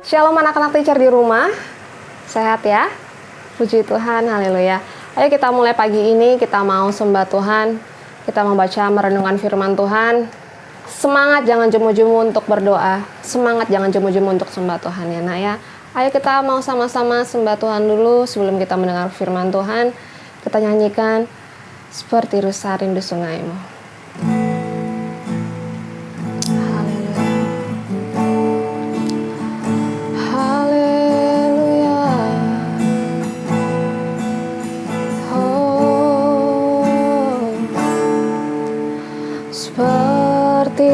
Shalom anak-anak teacher di rumah, sehat ya? Puji Tuhan, haleluya. Ayo kita mulai pagi ini, kita mau sembah Tuhan, kita membaca merenungkan firman Tuhan. Semangat jangan jemu-jemu untuk berdoa, semangat jangan jemu-jemu untuk sembah Tuhan ya nak ya. Ayo kita mau sama-sama sembah Tuhan dulu sebelum kita mendengar firman Tuhan. Kita nyanyikan seperti rusa rindu sungaimu. Seperti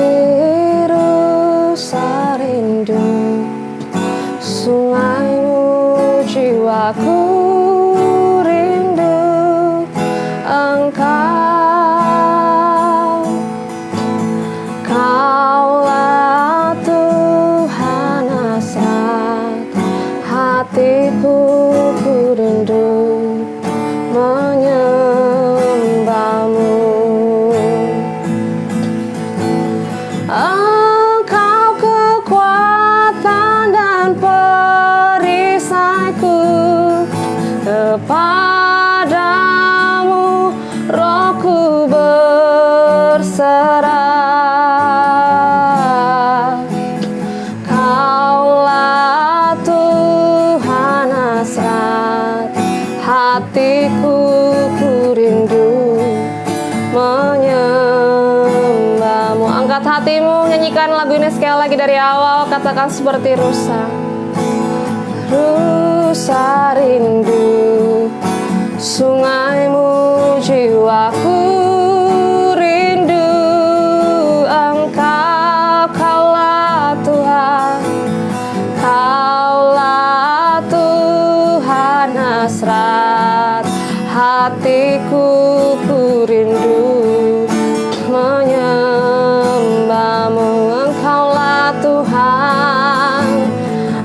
rusa rindu sungaimu, jiwaku rindu Engkau. Kaulah Tuhan hasrat hatiku, ku rindu menyembahmu. Engkau kekuatan dan perisaiku, kepadamu rohku berserah. Kaulah Tuhan hasrat hatiku, ku rindu menyembahmu. Angkat hatimu, nyanyikan lagu ini sekali lagi dari awal. Katakan seperti rusa rindu sungaimu, jiwaku rindu Engkau. Kaulah Tuhan, kaulah Tuhan hasrat hatiku, ku rindu menyembahmu. Engkaulah Tuhan,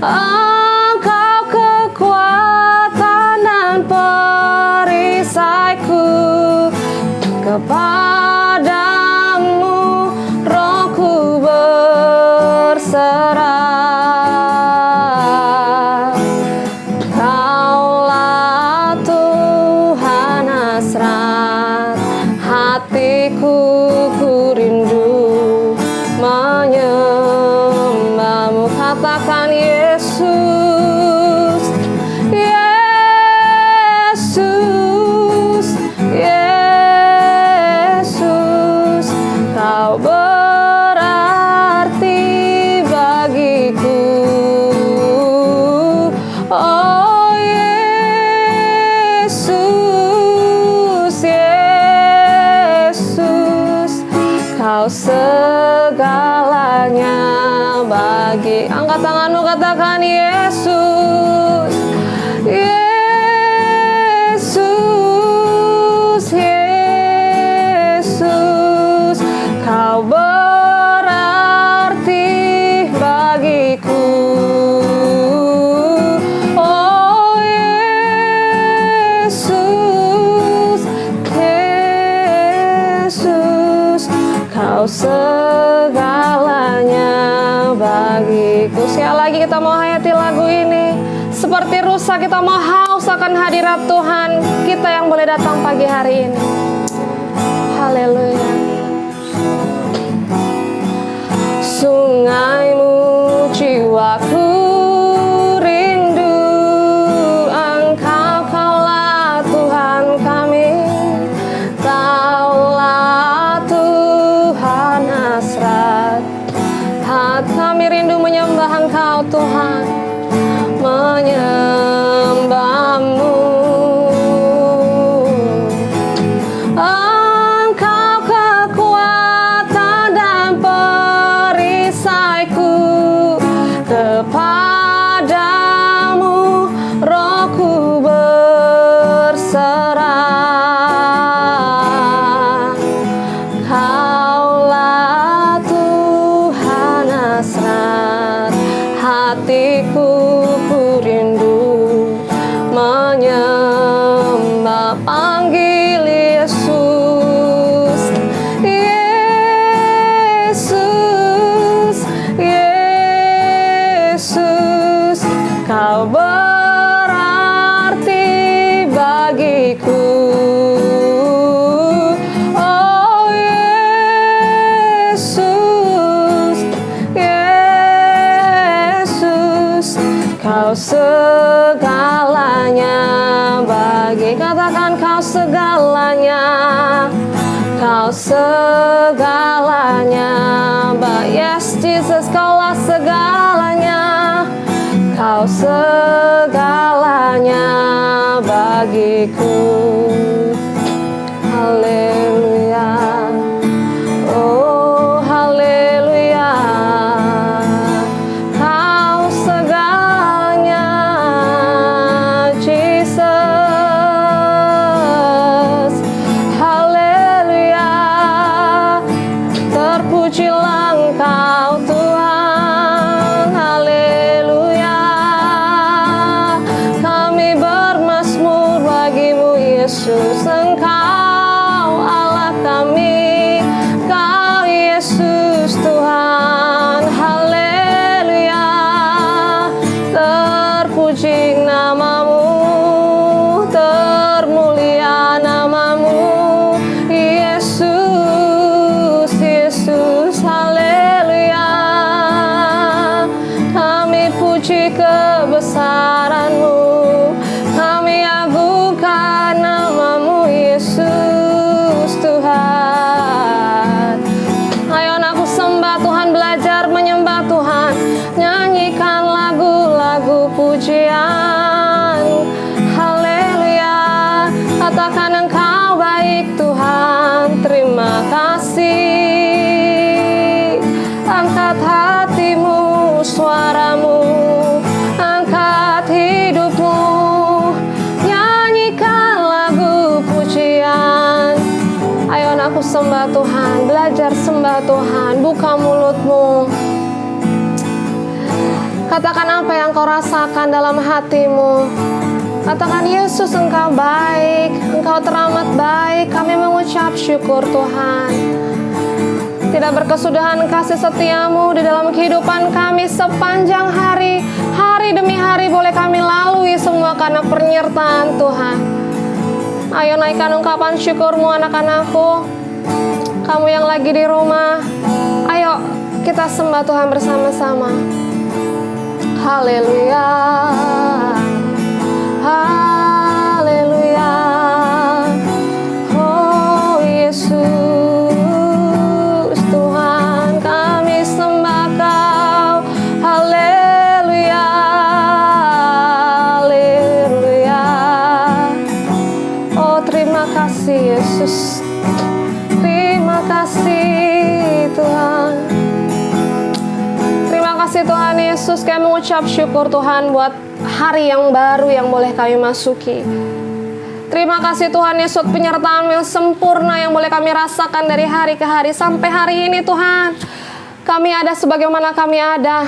Engkau kekuatan dan perisaiku, kepadamu rohku berserah. Kaulah Tuhan hasrat hatiku, ku rindu menyembahmu. Katakan Yesus, Yesus, Yesus, Kau berarti bagiku. Oh Yesus, Yesus, Kau segalanya bagi. Angkat tanganmu, katakan Yesus, Yesus, Yesus, Kau berarti bagiku. Oh Yesus, Yesus, Kau segalanya bagiku. Sekali lagi kita mau hayati lagu ini. Seperti rusa kita mau haus akan hadirat Tuhan kita yang boleh datang pagi hari ini. Haleluya. Sungaimu, jiwaku rindu Engkau. Kaulah Tuhan kami, Kaulah Tuhan hasrat hati kami, rindu menyembah Engkau Tuhan, menyembahmu. Engkau Kau segalanya bagi, katakan kau segalanya. Kau segalanya, yes Jesus, kaulah segalanya. Kau segalanya bagiku. Haleluya. Oh haleluya. Kau segalanya Jesus. Haleluya. Terpujilah Engkau Tuhan. Haleluya. Kami bermazmur bagimu Yesus. Engkau Allah kami, Kau Yesus Tuhan. Haleluya. Terpuji namamu, termulia namamu Yesus, Yesus. Haleluya. Kami puji kebesaran-Mu, kami agungkan namamu Yesus Tuhan. Ayo aku sembah Tuhan, belajar menyembah Tuhan, nyanyikan lagu-lagu pujian. Haleluya. Katakan Engkau baik Tuhan, terima kasih. Angkat hatimu, suaramu, angkat hidupmu, nyanyikan lagu pujian. Ayo aku sembah Tuhan, belajar sembah Tuhan, buka mulutmu. Katakan apa yang kau rasakan dalam hatimu. Katakan Yesus, Engkau baik, Engkau teramat baik. Kami mengucap syukur Tuhan. Tidak berkesudahan kasih setiamu di dalam kehidupan kami sepanjang hari. Hari demi hari boleh kami lalui semua karena penyertaan Tuhan. Ayo naikkan ungkapan syukurmu anak-anakku. Kamu yang lagi di rumah, ayo kita sembah Tuhan bersama-sama. Haleluya. Haleluya. Oh Yesus Tuhan, kami sembah Kau. Haleluya. Haleluya. Oh terima kasih Yesus. Terima kasih Tuhan. Terima kasih Tuhan Yesus. Kami mengucap syukur Tuhan buat hari yang baru yang boleh kami masuki. Terima kasih Tuhan Yesus, penyertaan yang sempurna yang boleh kami rasakan dari hari ke hari sampai hari ini Tuhan. Kami ada sebagaimana kami ada.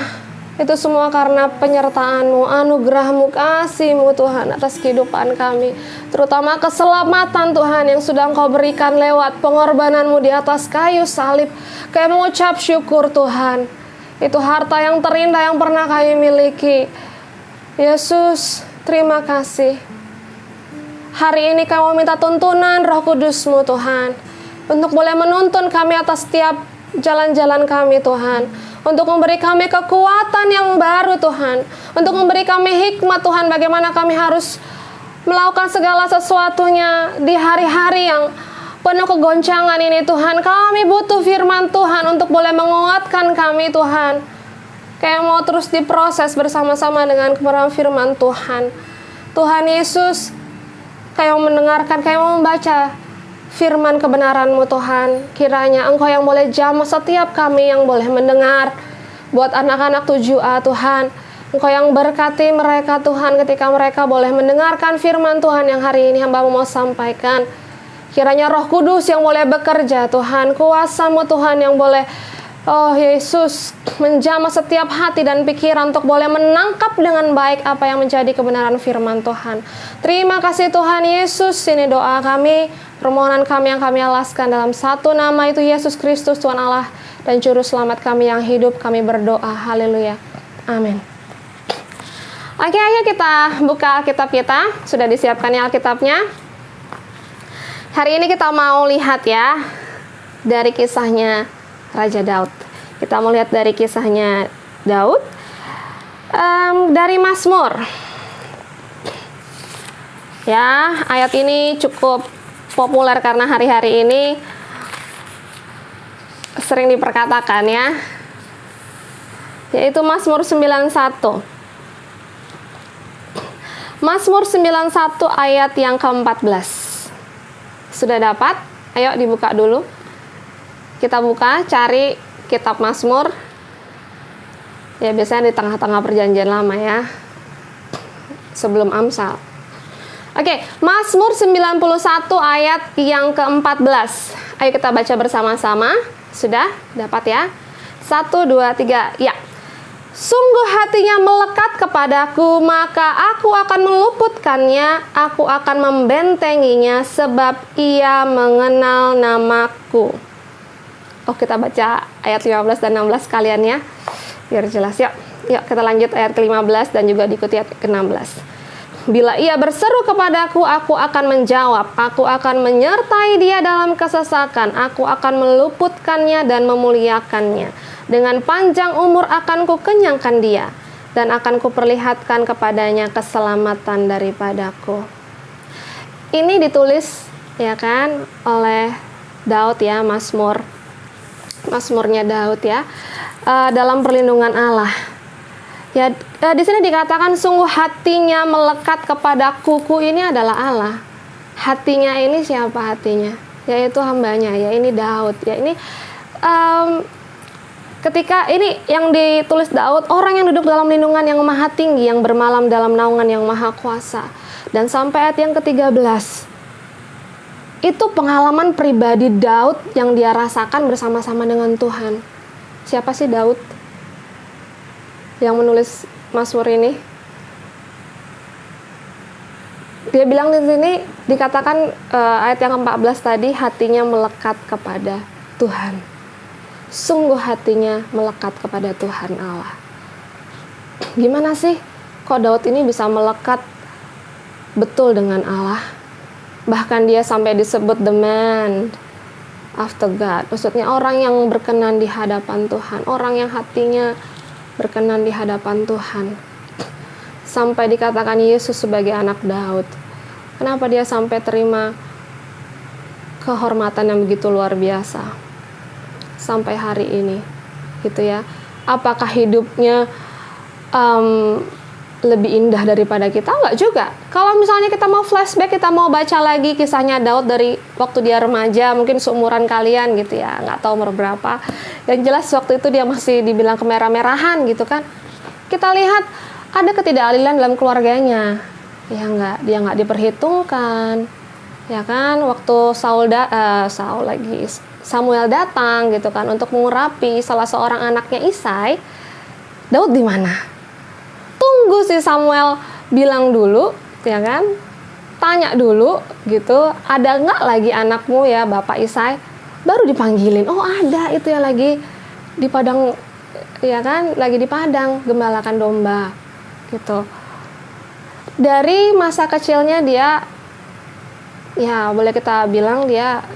Itu semua karena penyertaan-Mu, anugerah-Mu, kasih-Mu Tuhan atas kehidupan kami. Terutama keselamatan Tuhan yang sudah Engkau berikan lewat pengorbanan-Mu di atas kayu salib. Kami mengucap syukur Tuhan. Itu harta yang terindah yang pernah kami miliki. Yesus, terima kasih. Hari ini kami minta tuntunan Roh Kudus-Mu Tuhan. Untuk boleh menuntun kami atas setiap jalan-jalan kami Tuhan. Untuk memberi kami kekuatan yang baru Tuhan. Untuk memberi kami hikmat Tuhan, bagaimana kami harus melakukan segala sesuatunya di hari-hari yang penuh kegoncangan ini Tuhan. Kami butuh firman Tuhan untuk boleh menguatkan kami Tuhan. Kayak mau terus diproses bersama-sama dengan kebenaran firman Tuhan. Tuhan Yesus, kayak mau mendengarkan, kayak mau membaca firman kebenaran-Mu Tuhan. Kiranya Engkau yang boleh jamah setiap kami yang boleh mendengar. Buat anak-anak 7A Tuhan, Engkau yang berkati mereka Tuhan ketika mereka boleh mendengarkan firman Tuhan yang hari ini hamba mau sampaikan. Kiranya Roh Kudus yang boleh bekerja Tuhan, kuasa-Mu Tuhan yang boleh, oh Yesus, menjamah setiap hati dan pikiran untuk boleh menangkap dengan baik apa yang menjadi kebenaran firman Tuhan. Terima kasih Tuhan Yesus. Ini doa kami, permohonan kami yang kami alaskan dalam satu nama, itu Yesus Kristus Tuhan Allah dan Juru Selamat kami yang hidup. Kami berdoa. Haleluya. Amin. Oke, ayo kita buka Alkitab kita. Sudah disiapkan ya Alkitabnya. Hari ini kita mau lihat ya dari kisahnya Raja Daud. Kita mau lihat dari kisahnya Daud. Dari Mazmur. Ya, ayat ini cukup populer karena hari-hari ini sering diperkatakan ya. Yaitu Mazmur 91. Mazmur 91 ayat yang ke-14. Sudah dapat? Ayo dibuka dulu. Kita buka, cari kitab Mazmur. Ya, biasanya di tengah-tengah perjanjian lama ya. Sebelum Amsal. Oke, Mazmur 91 ayat yang ke-14. Ayo kita baca bersama-sama. Sudah dapat ya? 1, 2, 3, ya. Sungguh hatinya melekat kepadaku, maka aku akan meluputkannya, aku akan membentenginya, sebab ia mengenal namaku. Oh, kita baca ayat 15 dan 16 kalian ya, biar jelas. Yuk kita lanjut ayat ke-15 dan juga diikuti ayat ke-16. Bila ia berseru kepadaku, aku akan menjawab. Aku akan menyertai dia dalam kesesakan. Aku akan meluputkannya dan memuliakannya. Dengan panjang umur akan kukenyangkan dia, dan akan kuperlihatkan kepadanya keselamatan daripadaku. Ini ditulis ya kan oleh Daud ya, Mazmurnya Daud ya, dalam perlindungan Allah. Ya, di sini dikatakan sungguh hatinya melekat kepada kuku, ini adalah Allah. Hatinya ini siapa hatinya? Yaitu hambanya, ya ini Daud. Ya ini ketika ini yang ditulis Daud, orang yang duduk dalam lindungan yang maha tinggi, yang bermalam dalam naungan yang maha kuasa. Dan sampai ayat yang ke-13, itu pengalaman pribadi Daud yang dia rasakan bersama-sama dengan Tuhan. Siapa sih Daud yang menulis Mazmur ini? Dia bilang di sini dikatakan ayat yang ke-14 tadi, hatinya melekat kepada Tuhan. Sungguh hatinya melekat kepada Tuhan Allah. Gimana sih kok Daud ini bisa melekat betul dengan Allah? Bahkan dia sampai disebut the man after God. Maksudnya orang yang berkenan di hadapan Tuhan, orang yang hatinya berkenan di hadapan Tuhan. Sampai dikatakan Yesus sebagai anak Daud. Kenapa dia sampai terima kehormatan yang begitu luar biasa sampai hari ini, gitu ya? Apakah hidupnya lebih indah daripada kita? Enggak juga. Kalau misalnya kita mau flashback, kita mau baca lagi kisahnya Daud dari waktu dia remaja, mungkin seumuran kalian gitu ya, nggak tahu umur berapa. Yang jelas waktu itu dia masih dibilang kemerah-merahan gitu kan. Kita lihat ada ketidakadilan dalam keluarganya. Ya enggak, dia nggak diperhitungkan. Ya kan, waktu Samuel datang gitu kan untuk mengurapi salah seorang anaknya Isai, Daud di mana? Tunggu si Samuel bilang dulu, ya kan? Tanya dulu gitu, ada nggak lagi anakmu ya Bapak Isai? Baru dipanggilin, oh ada itu ya lagi di padang, ya kan? Lagi di padang gembalakan domba gitu. Dari masa kecilnya dia, ya boleh kita bilang dia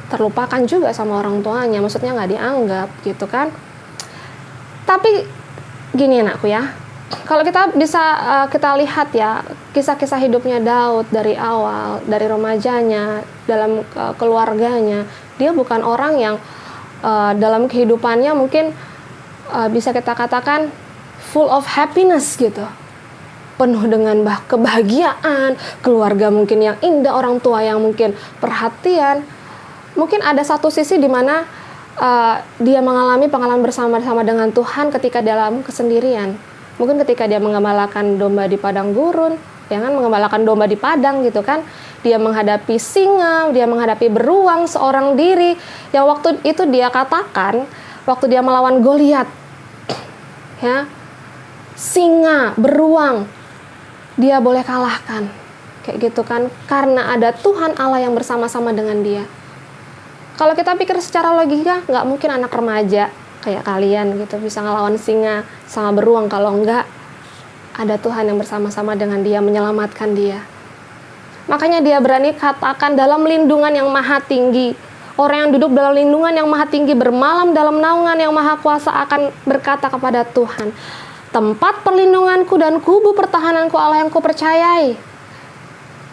terlupakan juga sama orang tuanya, maksudnya nggak dianggap gitu kan. Tapi gini anakku ya, kalau kita bisa kita lihat ya kisah-kisah hidupnya Daud dari awal, dari remajanya, dalam keluarganya, dia bukan orang yang dalam kehidupannya mungkin bisa kita katakan full of happiness gitu, penuh dengan kebahagiaan, keluarga mungkin yang indah, orang tua yang mungkin perhatian. Mungkin ada satu sisi di mana dia mengalami pengalaman bersama-sama dengan Tuhan ketika dalam kesendirian. Mungkin ketika dia menggembalakan domba di padang gurun, ya kan, menggembalakan domba di padang gitu kan. Dia menghadapi singa, dia menghadapi beruang seorang diri yang waktu itu dia katakan waktu dia melawan Goliat. Ya. Singa, beruang dia boleh kalahkan. Kayak gitu kan, karena ada Tuhan Allah yang bersama-sama dengan dia. Kalau kita pikir secara logika, nggak mungkin anak remaja kayak kalian gitu bisa ngelawan singa sama beruang kalau nggak ada Tuhan yang bersama-sama dengan dia, menyelamatkan dia. Makanya dia berani katakan dalam lindungan yang maha tinggi. Orang yang duduk dalam lindungan yang maha tinggi, bermalam dalam naungan yang maha kuasa akan berkata kepada Tuhan, tempat perlindunganku dan kubu pertahananku, Allah yang kupercayai.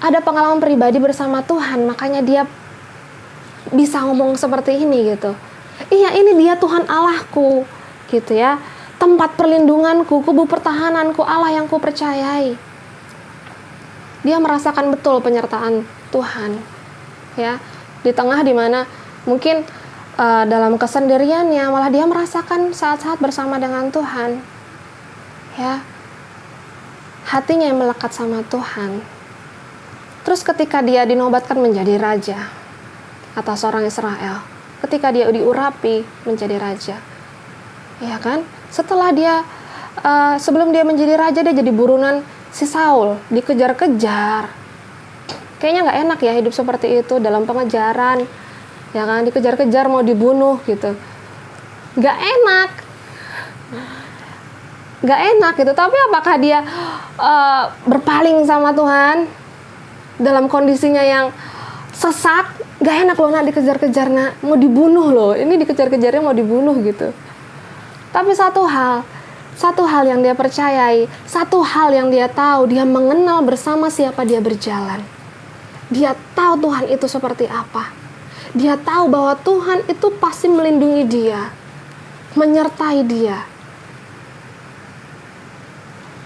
Ada pengalaman pribadi bersama Tuhan, makanya dia bisa ngomong seperti ini gitu. Iya, ini dia Tuhan Allahku gitu ya. Tempat perlindunganku, kubu pertahananku, Allah yang kupercayai. Dia merasakan betul penyertaan Tuhan ya. Di tengah dimana mungkin dalam kesendiriannya, malah dia merasakan saat-saat bersama dengan Tuhan ya. Hatinya yang melekat sama Tuhan. Terus ketika dia dinobatkan menjadi raja atas orang Israel, ketika dia diurapi menjadi raja, ya kan? Setelah dia, sebelum dia menjadi raja, dia jadi buronan si Saul, dikejar-kejar. Kayaknya nggak enak ya hidup seperti itu dalam pengejaran, ya kan? Dikejar-kejar mau dibunuh gitu, nggak enak, gitu. Tapi apakah dia berpaling sama Tuhan? Dalam kondisinya yang sesak, gak enak loh nak dikejar-kejar nak, mau dibunuh loh, ini dikejar-kejarnya mau dibunuh gitu. Tapi satu hal yang dia percayai, satu hal yang dia tahu, dia mengenal bersama siapa dia berjalan. Dia tahu Tuhan itu seperti apa. Dia tahu bahwa Tuhan itu pasti melindungi dia, menyertai dia.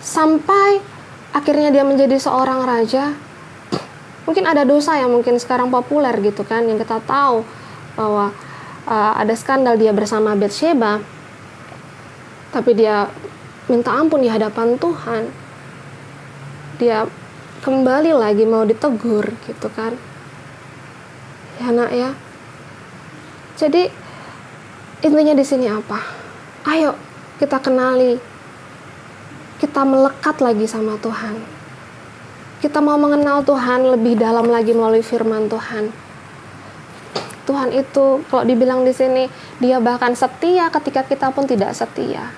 Sampai akhirnya dia menjadi seorang raja. Mungkin ada dosa yang mungkin sekarang populer gitu kan, yang kita tahu bahwa ada skandal dia bersama Batsheba, tapi dia minta ampun di hadapan Tuhan. Dia kembali lagi mau ditegur gitu kan. Ya nak ya. Jadi intinya di sini apa? Ayo kita kenali, kita melekat lagi sama Tuhan. Kita mau mengenal Tuhan lebih dalam lagi melalui firman Tuhan. Tuhan itu kalau dibilang di sini, dia bahkan setia ketika kita pun tidak setia.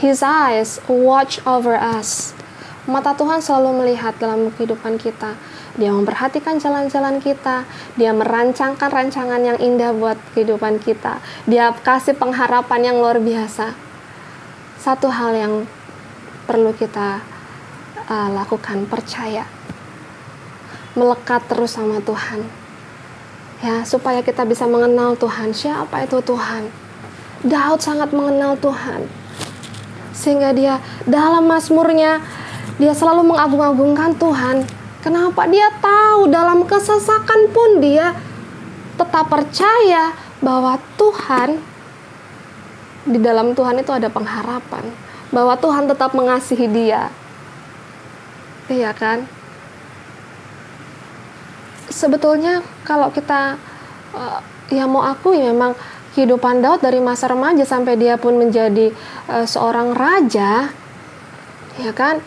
His eyes watch over us. Mata Tuhan selalu melihat dalam kehidupan kita. Dia memperhatikan jalan-jalan kita. Dia merancangkan rancangan yang indah buat kehidupan kita. Dia kasih pengharapan yang luar biasa. Satu hal yang perlu kita lakukan, percaya, melekat terus sama Tuhan ya, supaya kita bisa mengenal Tuhan. Siapa itu Tuhan? Daud sangat mengenal Tuhan, sehingga dia dalam mazmurnya dia selalu mengagung-agungkan Tuhan. Kenapa? Dia tahu dalam kesesakan pun dia tetap percaya bahwa Tuhan, di dalam Tuhan itu ada pengharapan, bahwa Tuhan tetap mengasihi dia. Iya kan? Sebetulnya kalau kita ya mau akui, memang kehidupan Daud dari masa remaja sampai dia pun menjadi seorang raja, ya kan?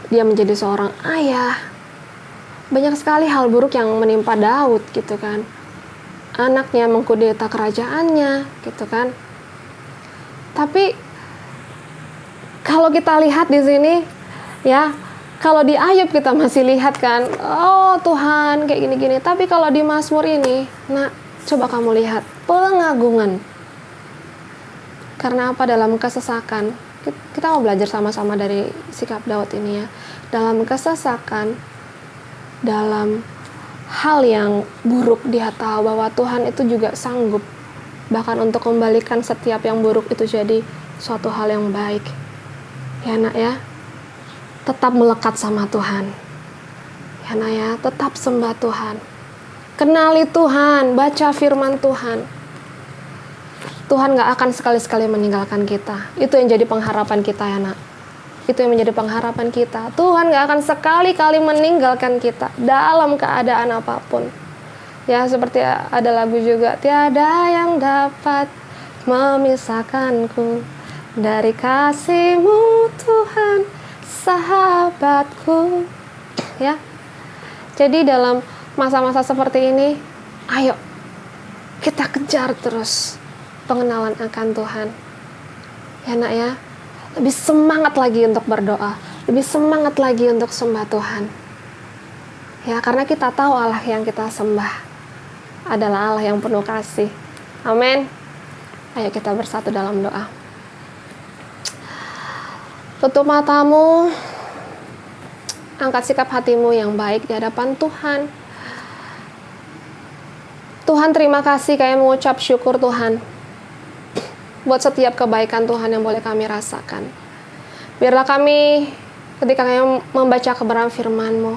Dia menjadi seorang ayah. Banyak sekali hal buruk yang menimpa Daud gitu kan. Anaknya mengkudeta kerajaannya gitu kan. Tapi kalau kita lihat di sini ya, kalau di Ayub kita masih lihat kan, oh Tuhan kayak gini-gini. Tapi kalau di Mazmur ini, nah coba kamu lihat pengagungan. Karena apa? Dalam kesesakan, kita mau belajar sama-sama dari sikap Daud ini ya. Dalam kesesakan, dalam hal yang buruk, dia tahu bahwa Tuhan itu juga sanggup bahkan untuk kembalikan setiap yang buruk itu jadi suatu hal yang baik. Ya nak ya. Tetap melekat sama Tuhan. Ya nak ya, tetap sembah Tuhan. Kenali Tuhan, baca firman Tuhan. Tuhan gak akan sekali-sekali meninggalkan kita. Itu yang jadi pengharapan kita ya nak. Itu yang menjadi pengharapan kita. Tuhan gak akan sekali-kali meninggalkan kita dalam keadaan apapun. Ya seperti ada lagu juga, tiada yang dapat memisahkanku dari kasih-Mu Tuhan, sahabatku. Ya. Jadi dalam masa-masa seperti ini, ayo kita kejar terus pengenalan akan Tuhan. Ya nak ya. Lebih semangat lagi untuk berdoa, lebih semangat lagi untuk sembah Tuhan. Ya, karena kita tahu Allah yang kita sembah adalah Allah yang penuh kasih. Amin. Ayo kita bersatu dalam doa. Tutup matamu, angkat sikap hatimu yang baik di hadapan Tuhan. Tuhan, terima kasih, kami mengucap syukur Tuhan buat setiap kebaikan Tuhan yang boleh kami rasakan. Biarlah kami ketika kami membaca kebenaran firman-Mu,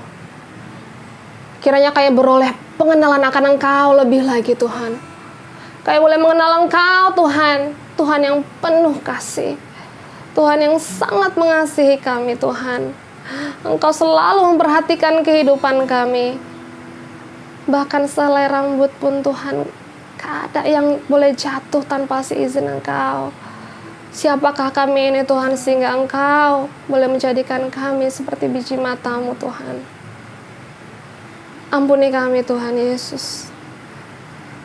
kiranya kami beroleh pengenalan akan Engkau lebih lagi Tuhan. Kami boleh mengenal Engkau Tuhan, Tuhan yang penuh kasih, Tuhan yang sangat mengasihi kami Tuhan. Engkau selalu memperhatikan kehidupan kami. Bahkan sehelai rambut pun Tuhan, gak ada yang boleh jatuh tanpa seizin Engkau. Siapakah kami ini Tuhan sehingga Engkau boleh menjadikan kami seperti biji mata-Mu Tuhan. Ampuni kami Tuhan Yesus.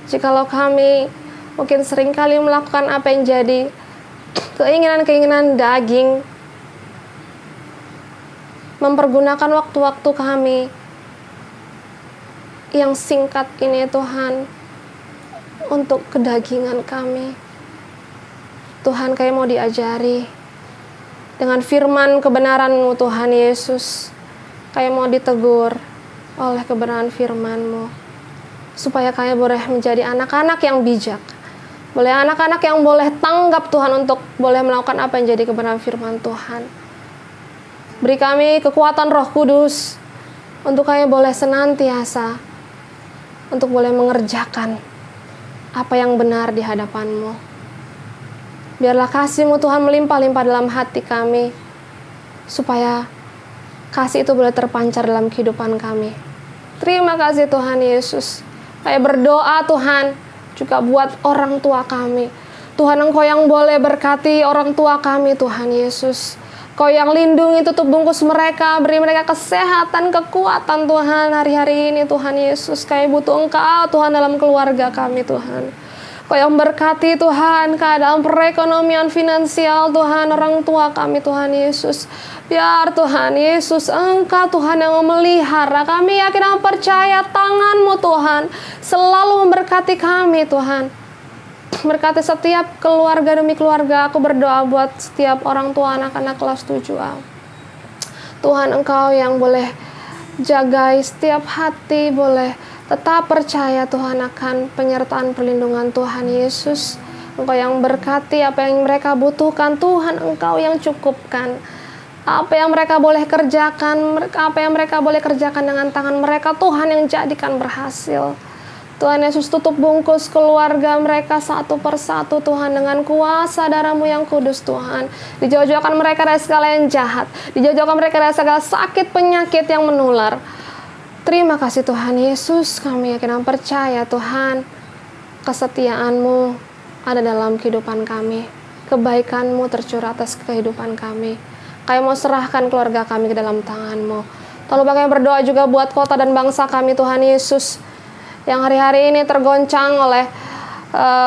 Jikalau kami mungkin seringkali melakukan apa yang jadi keinginan-keinginan daging, mempergunakan waktu-waktu kami yang singkat ini Tuhan untuk kedagingan kami. Tuhan, kami mau diajari dengan firman kebenaran-Mu Tuhan Yesus. Kami mau ditegur oleh kebenaran firman-Mu, supaya kami boleh menjadi anak-anak yang bijak, boleh anak-anak yang boleh tanggap Tuhan untuk boleh melakukan apa yang jadi kebenaran firman Tuhan. Beri kami kekuatan Roh Kudus untuk kami boleh senantiasa untuk boleh mengerjakan apa yang benar di hadapan-Mu. Biarlah kasih-Mu Tuhan melimpah-limpah dalam hati kami, supaya kasih itu boleh terpancar dalam kehidupan kami. Terima kasih Tuhan Yesus. Kami berdoa Tuhan juga buat orang tua kami. Tuhan, Engkau yang boleh berkati orang tua kami Tuhan Yesus. Kau yang lindungi, tutup bungkus mereka, beri mereka kesehatan, kekuatan Tuhan hari-hari ini Tuhan Yesus. Kami butuh Engkau Tuhan dalam keluarga kami Tuhan. Kau yang berkati Tuhan keadaan perekonomian finansial Tuhan orang tua kami Tuhan Yesus. Biar Tuhan Yesus Engkau Tuhan yang memelihara kami, yakin dan percaya tangan-Mu Tuhan selalu memberkati kami Tuhan. Berkati setiap keluarga demi keluarga. Aku berdoa buat setiap orang tua anak-anak kelas 7A. Tuhan, Engkau yang boleh jagai setiap hati, boleh tetap percaya Tuhan akan penyertaan perlindungan Tuhan Yesus. Engkau yang berkati apa yang mereka butuhkan Tuhan, Engkau yang cukupkan. Apa yang mereka boleh kerjakan, apa yang mereka boleh kerjakan dengan tangan mereka, Tuhan yang jadikan berhasil. Tuhan Yesus, tutup bungkus keluarga mereka satu persatu Tuhan dengan kuasa darah-Mu yang kudus Tuhan. Dijauh-jauhkan mereka dari segala yang jahat, dijauh-jauhkan mereka dari segala sakit penyakit yang menular. Terima kasih Tuhan Yesus, kami yakin dan percaya Tuhan kesetiaan-Mu ada dalam kehidupan kami, kebaikan-Mu tercurah atas kehidupan kami. Kami mau serahkan keluarga kami ke dalam tangan-Mu. Tolong kami berdoa juga buat kota dan bangsa kami Tuhan Yesus, yang hari-hari ini tergoncang oleh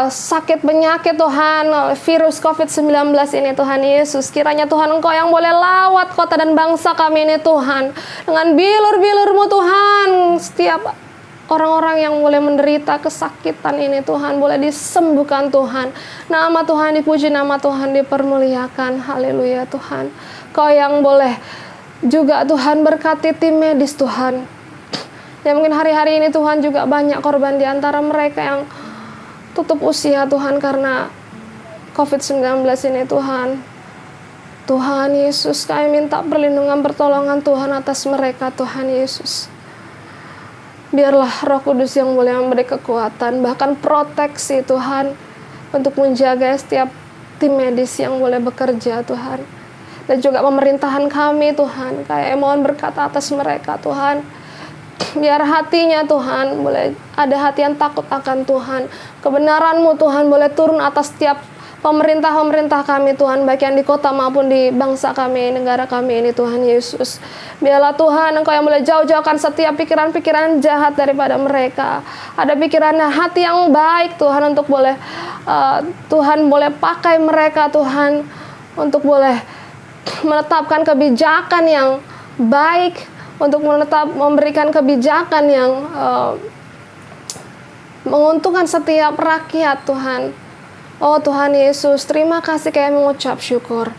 sakit penyakit Tuhan, oleh virus COVID-19 ini Tuhan Yesus. Kiranya Tuhan Engkau yang boleh lawat kota dan bangsa kami ini Tuhan, dengan bilur-bilur-Mu Tuhan. Setiap orang-orang yang boleh menderita kesakitan ini Tuhan boleh disembuhkan Tuhan. Nama Tuhan dipuji, nama Tuhan dipermuliakan. Haleluya Tuhan. Kau yang boleh juga Tuhan berkati tim medis Tuhan, ya mungkin hari-hari ini Tuhan juga banyak korban di antara mereka yang tutup usia Tuhan karena COVID-19 ini Tuhan. Tuhan Yesus, kami minta perlindungan pertolongan Tuhan atas mereka Tuhan Yesus. Biarlah Roh Kudus yang boleh memberi kekuatan, bahkan proteksi Tuhan, untuk menjaga setiap tim medis yang boleh bekerja Tuhan. Dan juga pemerintahan kami Tuhan, kayak mohon berkat atas mereka Tuhan. Biar hatinya Tuhan boleh ada hati yang takut akan Tuhan. Kebenaran-Mu Tuhan boleh turun atas setiap pemerintah-pemerintah kami Tuhan, baik yang di kota maupun di bangsa kami, negara kami ini Tuhan Yesus. Biarlah Tuhan Engkau yang boleh jauh-jauhkan setiap pikiran-pikiran jahat daripada mereka. Ada pikiran hati yang baik Tuhan untuk boleh Tuhan boleh pakai mereka Tuhan untuk boleh menetapkan kebijakan yang baik, untuk memberikan kebijakan yang menguntungkan setiap rakyat Tuhan. Oh Tuhan Yesus, terima kasih kami mengucap syukur.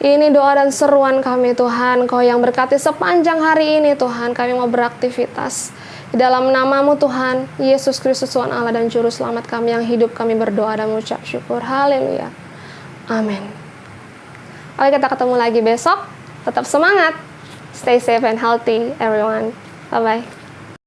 Ini doa dan seruan kami Tuhan, Kau yang berkati sepanjang hari ini Tuhan, kami mau beraktivitas. Di dalam nama-Mu Tuhan, Yesus Kristus Tuhan Allah dan Juru Selamat kami yang hidup, kami berdoa dan mengucap syukur. Haleluya. Amin. Oke, kita ketemu lagi besok. Tetap semangat. Stay safe and healthy everyone. Bye-bye.